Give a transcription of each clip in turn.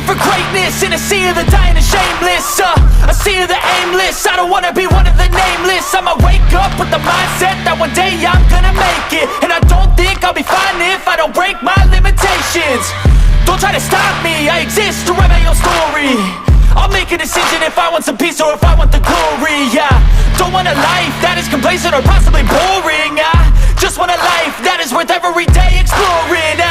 searching for greatness in a sea of the dying and shameless, a sea of the aimless. I don't wanna be one of the nameless. I'ma wake up with the mindset that one day I'm gonna make it, and I don't think I'll be fine if I don't break my limitations. Don't try to stop me, I exist to write my own story. I'll make a decision if I want some peace or if I want the glory, yeah. Don't want a life that is complacent or possibly boring, I just want a life that is worth every day exploring,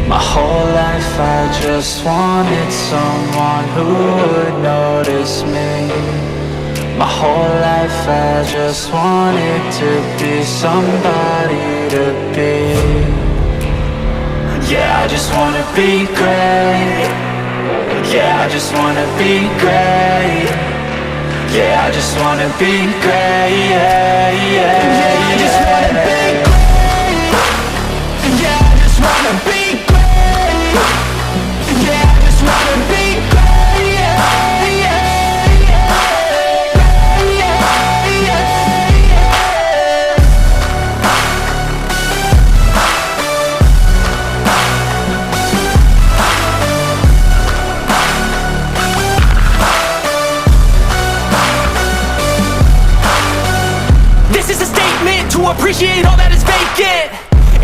My whole life I just wanted someone who would notice me. My whole life I just wanted to be somebody to be. Yeah, I just wanna be great. Yeah, I just wanna be great. Yeah, I just wanna be great. Yeah, yeah, yeah, I just wanna be great. Yeah, I just wanna be great. Yeah, I just wanna be great. Yeah, yeah, yeah, yeah, yeah. This is a statement to appreciate all that is vacant.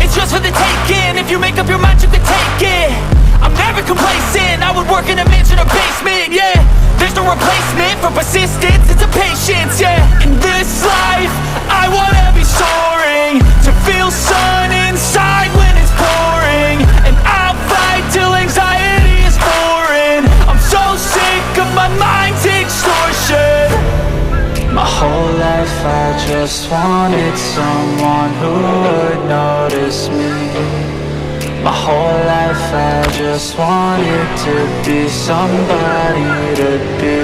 It's just for the taking. If you make up your mind, you can take it. I'm never complacent. I would work in a mansion or basement, yeah. There's no replacement for persistence, it's a patience, yeah. In this life, I wanna be soaring, to feel sun inside when it's pouring, and I'll fight till anxiety is foreign. I'm so sick of my mind's extortion. My whole life I just wanted someone who would notice me. My whole life I just wanted to be somebody to be.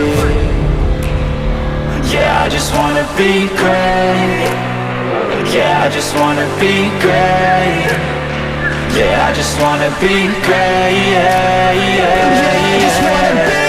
Yeah, I just wanna be great. Yeah, I just wanna be great. Yeah, I just wanna be great. Yeah, yeah, yeah, I just wanna be